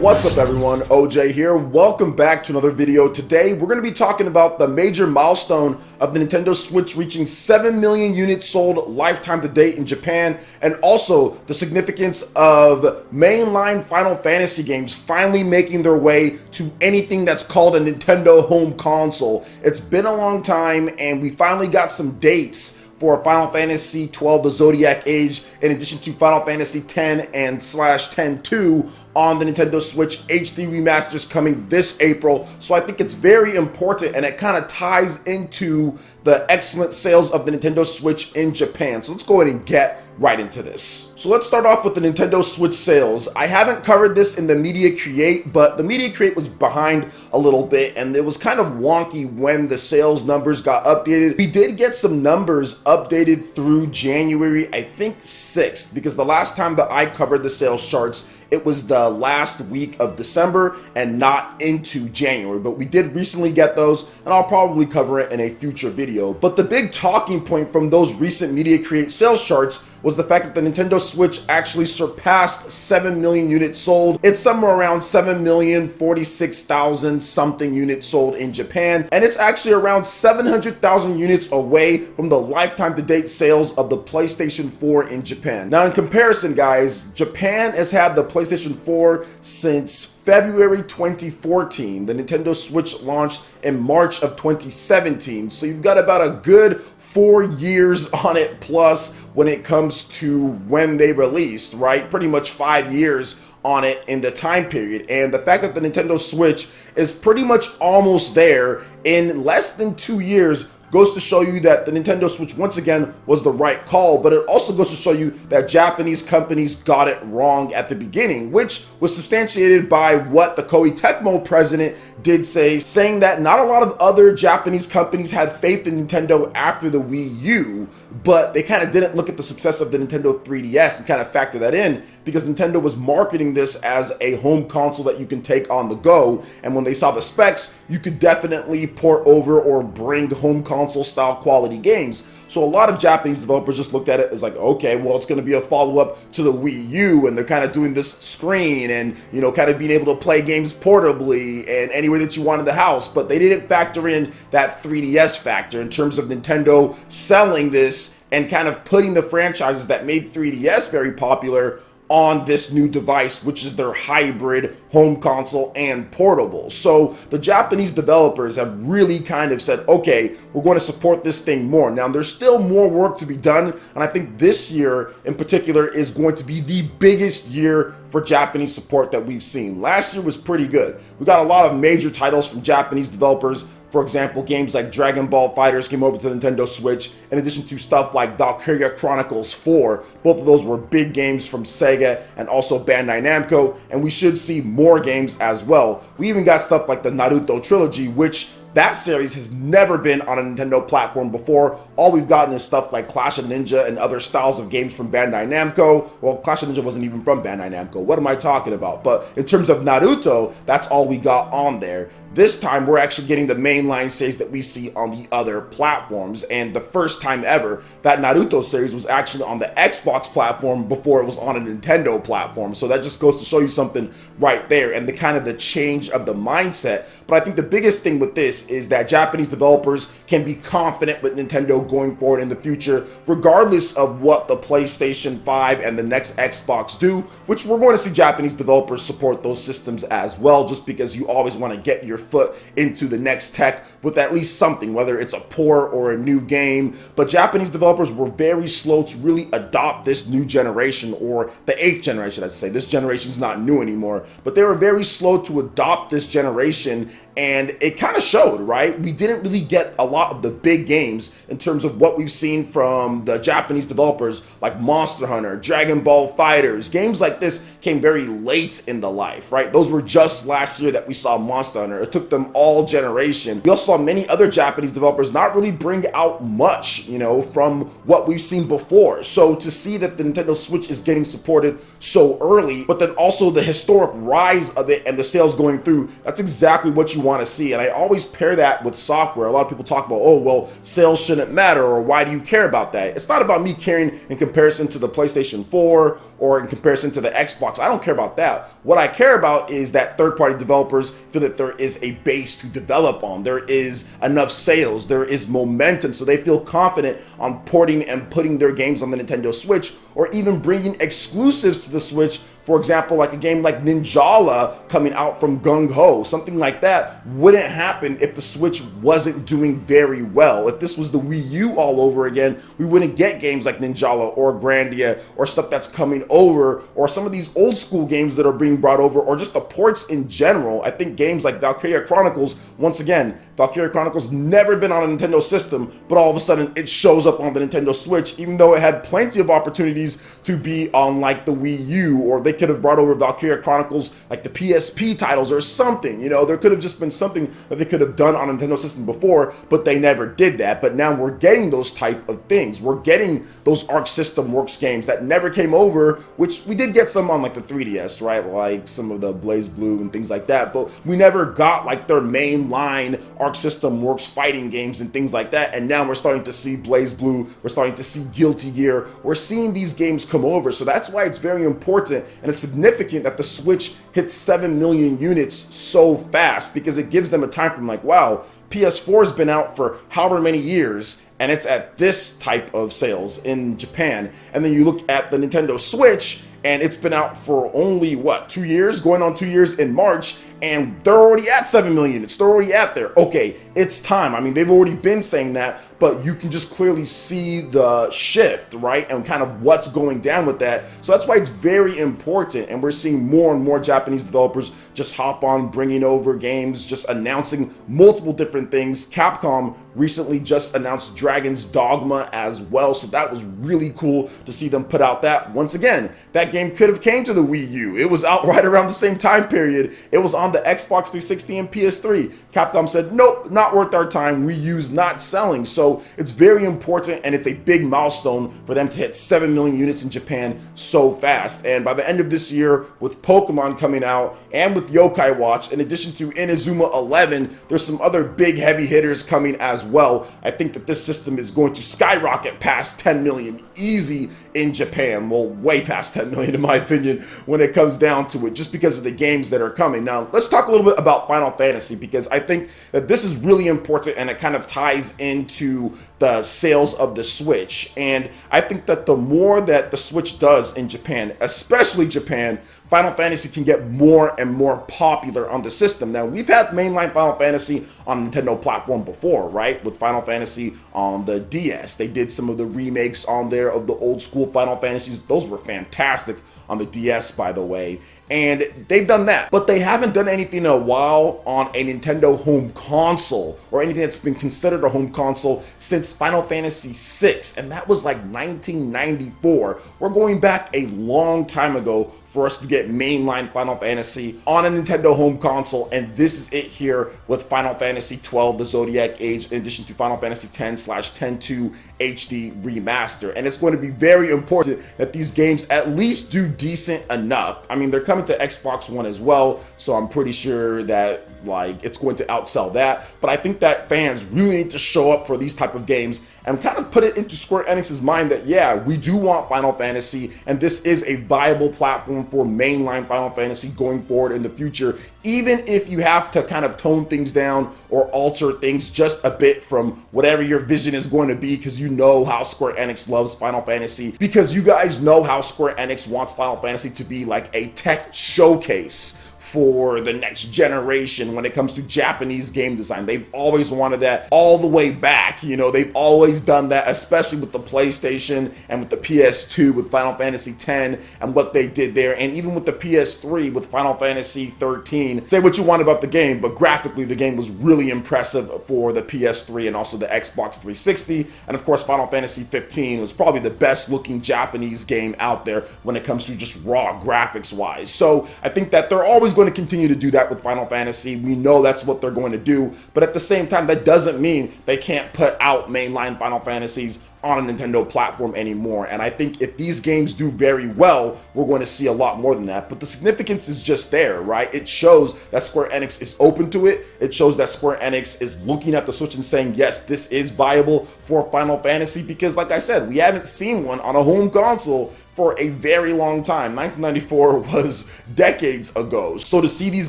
What's up everyone, OJ here. Welcome back to another video. Today we're going to be talking about the major milestone of the Nintendo Switch reaching 7 million units sold lifetime to date in Japan, and also the significance of mainline Final Fantasy games finally making their way to anything that's called a Nintendo home console. It's been a long time and we finally got some dates for Final Fantasy 12 The Zodiac Age, in addition to Final Fantasy 10 and /10-2 on the Nintendo Switch HD remasters coming this April. So I think it's very important, and it kind of ties into the excellent sales of the Nintendo Switch in Japan. So let's go ahead and get right into this. So let's start off with the Nintendo Switch sales. I haven't covered this in the Media Create, but the Media Create was behind a little bit and it was kind of wonky when the sales numbers got updated. We did get some numbers updated through January, I think 6th, because the last time that I covered the sales charts, it was the last week of December and not into January, but we did recently get those and I'll probably cover it in a future video. But the big talking point from those recent Media Create sales charts was the fact that the Nintendo Switch actually surpassed 7 million units sold. It's somewhere around 7,046,000 something units sold in Japan, and it's actually around 700,000 units away from the lifetime to date sales of the PlayStation 4 in Japan. Now in comparison, guys, Japan has had the PlayStation 4 since February 2014. The Nintendo Switch launched in March of 2017, so you've got about a good 4 years on it plus when it comes to when they released, right? Pretty much 5 years on it in the time period. And the fact that the Nintendo Switch is pretty much almost there in less than 2 years goes to show you that the Nintendo Switch once again was the right call, but it also goes to show you that Japanese companies got it wrong at the beginning, which was substantiated by what the Koei Tecmo president did say, saying that not a lot of other Japanese companies had faith in Nintendo after the Wii U, but they kind of didn't look at the success of the Nintendo 3DS and kind of factor that in, because Nintendo was marketing this as a home console that you can take on the go, and when they saw the specs, you could definitely port over or bring home console style quality games. So a lot of Japanese developers just looked at it as like, okay, well, it's going to be a follow-up to the Wii U, and they're kind of doing this screen and, you know, kind of being able to play games portably and anywhere that you want in the house. But they didn't factor in that 3DS factor in terms of Nintendo selling this and kind of putting the franchises that made 3DS very popular on this new device, which is their hybrid home console and portable. So the Japanese developers have really kind of said, okay, we're going to support this thing more. Now, there's still more work to be done, and I think this year in particular is going to be the biggest year for Japanese support that we've seen. Last year was pretty good. We got a lot of major titles from Japanese developers. For example, games like Dragon Ball FighterZ came over to the Nintendo Switch, in addition to stuff like Valkyria Chronicles 4. Both of those were big games from Sega and also Bandai Namco, and we should see more games as well. We even got stuff like the Naruto trilogy, which that series has never been on a Nintendo platform before. All we've gotten is stuff like Clash of Ninja and other styles of games from Bandai Namco. Well, Clash of Ninja wasn't even from Bandai Namco. What am I talking about? But in terms of Naruto, that's all we got on there. This time, we're actually getting the mainline series that we see on the other platforms. And the first time ever, that Naruto series was actually on the Xbox platform before it was on a Nintendo platform. So that just goes to show you something right there, and the kind of the change of the mindset. But I think the biggest thing with this is that Japanese developers can be confident with Nintendo going forward in the future, regardless of what the PlayStation 5 and the next Xbox do, which we're going to see Japanese developers support those systems as well, just because you always want to get your foot into the next tech with at least something, whether it's a port or a new game. But Japanese developers were very slow to really adopt this new generation, or the 8th generation, I'd say. This generation's not new anymore, but they were very slow to adopt this generation, and it kind of showed, right? We didn't really get a lot of the big games in terms of what we've seen from the Japanese developers, like Monster Hunter, Dragon Ball FighterZ. Games like this came very late in the life, right? Those were just last year that we saw Monster Hunter. It took them all generation. We also saw many other Japanese developers not really bring out much, you know, from what we've seen before. So to see that the Nintendo Switch is getting supported so early, but then also the historic rise of it and the sales going through, that's exactly what you want to see. And I always compare that with software, a lot of people talk about, oh, well, sales shouldn't matter, or why do you care about that? It's not about me caring in comparison to the PlayStation 4 or in comparison to the Xbox. I don't care about that. What I care about is that third-party developers feel that there is a base to develop on. There is enough sales, there is momentum, so they feel confident on porting and putting their games on the Nintendo Switch, or even bringing exclusives to the Switch. For example, like a game like Ninjala coming out from Gung Ho, something like that wouldn't happen if the Switch wasn't doing very well. If this was the Wii U all over again, we wouldn't get games like Ninjala or Grandia or stuff that's coming over, or some of these old school games that are being brought over, or just the ports in general. I think games like Valkyria Chronicles, once again, Valkyria Chronicles never been on a Nintendo system, but all of a sudden it shows up on the Nintendo Switch, even though it had plenty of opportunities to be on like the Wii U, or they could have brought over Valkyria Chronicles like the PSP titles or something. There could have just been something that they could have done on a Nintendo system before, but they never did that. But now we're getting those type of things. We're getting those Arc System Works games that never came over, which we did get some on like the 3DS, right? Like some of the Blaze Blue and things like that, but we never got like their mainline Arc System Works fighting games and things like that. And now we're starting to see Blaze Blue, we're starting to see Guilty Gear, we're seeing these games come over. So that's why it's very important and it's significant that the Switch hits 7 million units so fast, because it gives them a time frame like, wow, PS4's been out for however many years and it's at this type of sales in Japan. And then you look at the Nintendo Switch and it's been out for only, what, 2 years? Going on 2 years in March, and they're already at 7 million units. They're already at there. Okay, it's time. I mean, they've already been saying that, but you can just clearly see the shift, right? And kind of what's going down with that. So that's why it's very important. And we're seeing more and more Japanese developers just hop on, bringing over games, just announcing multiple different things. Capcom recently just announced Dragon's Dogma as well. So that was really cool to see them put out that. Once again, that game could have came to the Wii U. It was out right around the same time period. It was on the Xbox 360 and PS3. Capcom said, nope, not worth our time. Wii U's not selling. So it's very important, and it's a big milestone for them to hit 7 million units in Japan so fast. And by the end of this year, with Pokemon coming out and with Yokai Watch, in addition to Inazuma 11, there's some other big heavy hitters coming as well. I think that this system is going to skyrocket past 10 million easy in Japan. Well, way past 10 million in my opinion when it comes down to it, just because of the games that are coming. Now, let's talk a little bit about Final Fantasy, because I think that this is really important and it kind of ties into the sales of the Switch. And I think that the more that the Switch does in Japan, especially Japan, Final Fantasy can get more and more popular on the system. Now, we've had mainline Final Fantasy on Nintendo platform before, right? With Final Fantasy on the DS. They did some of the remakes on there of the old school Final Fantasies. Those were fantastic on the DS, by the way. And they've done that, but they haven't done anything in a while on a Nintendo home console, or anything that's been considered a home console, since Final Fantasy VI, and that was like 1994. We're going back a long time ago for us to get mainline Final Fantasy on a Nintendo home console, and this is it here with Final Fantasy XII, the Zodiac Age, in addition to Final Fantasy X/10-2 HD Remaster. And it's going to be very important that these games at least do decent enough. I mean, they're coming to Xbox One as well, so I'm pretty sure that like it's going to outsell that. But I think that fans really need to show up for these type of games and kind of put it into Square Enix's mind that, yeah, we do want Final Fantasy, and this is a viable platform for mainline Final Fantasy going forward in the future, even if you have to kind of tone things down or alter things just a bit from whatever your vision is going to be, because you know how Square Enix loves Final Fantasy, because you guys know how Square Enix wants Final Fantasy to be like a tech showcase for the next generation when it comes to Japanese game design. They've always wanted that all the way back. You know, they've always done that, especially with the PlayStation and with the PS2 with Final Fantasy X and what they did there, and even with the PS3 with Final Fantasy 13. Say what you want about the game, but graphically the game was really impressive for the PS3 and also the Xbox 360. And of course, Final Fantasy 15 was probably the best looking Japanese game out there when it comes to just raw graphics wise. So I think that they're always going to continue to do that with Final Fantasy. We know that's what they're going to do, but at the same time, that doesn't mean they can't put out mainline Final Fantasies on a Nintendo platform anymore. And I think if these games do very well, we're going to see a lot more than that. But the significance is just there, right? It shows that Square Enix is open to it. It shows that Square Enix is looking at the Switch and saying, yes, this is viable for Final Fantasy, because like I said, we haven't seen one on a home console for a very long time. 1994 was decades ago. So to see these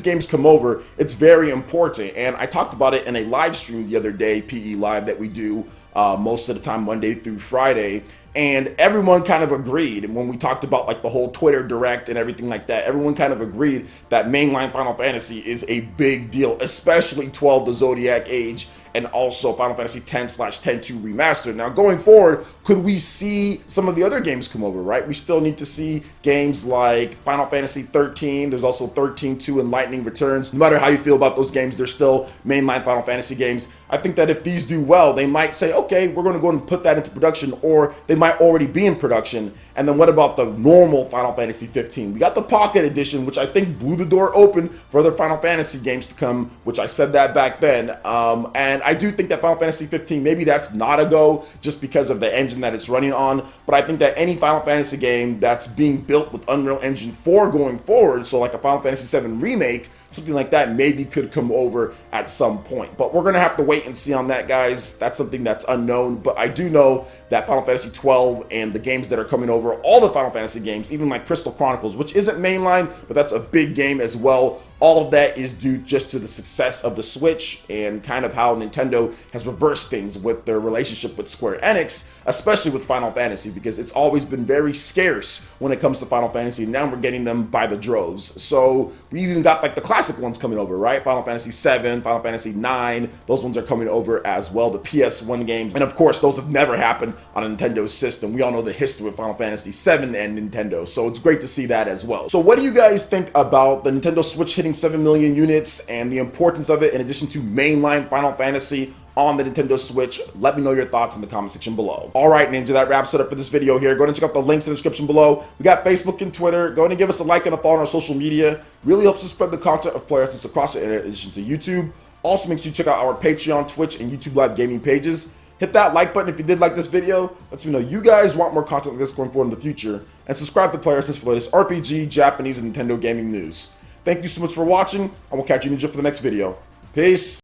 games come over, it's very important. And I talked about it in a live stream the other day, PE Live, that we do most of the time Monday through Friday, and everyone kind of agreed. And when we talked about like the whole Twitter direct and everything like that, everyone kind of agreed that mainline Final Fantasy is a big deal, especially 12 the Zodiac Age and also Final Fantasy X/10-2 Remastered. Now going forward, could we see some of the other games come over, right? We still need to see games like Final Fantasy 13. There's also 13-2 and Lightning Returns. No matter how you feel about those games, they're still mainline Final Fantasy games. I think that if these do well, they might say, okay, we're going to go and put that into production, or they might already be in production. And then what about the normal Final Fantasy 15? We got the Pocket Edition, which I think blew the door open for other Final Fantasy games to come, which I said that back then. And I do think that Final Fantasy 15, maybe that's not a go just because of the engine that it's running on. But I think that any Final Fantasy game that's being built with Unreal Engine 4 going forward, so like a Final Fantasy 7 remake, something like that maybe could come over at some point. But we're going to have to wait and see on that, guys. That's something that's unknown. But I do know that Final Fantasy 12 and the games that are coming over, all the Final Fantasy games, even like Crystal Chronicles, which isn't mainline, but that's a big game as well. All of that is due just to the success of the Switch and kind of how Nintendo has reversed things with their relationship with Square Enix, especially with Final Fantasy, because it's always been very scarce when it comes to Final Fantasy. Now we're getting them by the droves. So we even got like the classic ones coming over, right? Final Fantasy 7, Final Fantasy 9, those ones are coming over as well. The PS1 games, and of course, those have never happened on a Nintendo system. We all know the history of Final Fantasy 7 and Nintendo, so it's great to see that as well. So what do you guys think about the Nintendo Switch hitting 7 million units and the importance of it in addition to mainline Final Fantasy on the Nintendo Switch? Let me know your thoughts in the comment section below. All right, Ninja, that wraps it up for this video here. Go ahead and check out the links in the description below. We got Facebook and Twitter. Go ahead and give us a like and a follow on our social media. Really helps us spread the content of PlayerEssence across the internet in addition to YouTube. Also makes you check out our Patreon, Twitch, and YouTube Live gaming pages. Hit that like button if you did like this video. Lets me know you guys want more content like this going forward in the future. And subscribe to PlayerEssence for the latest RPG, Japanese, and Nintendo gaming news. Thank you so much for watching, and we'll catch you, Ninja, for the next video. Peace.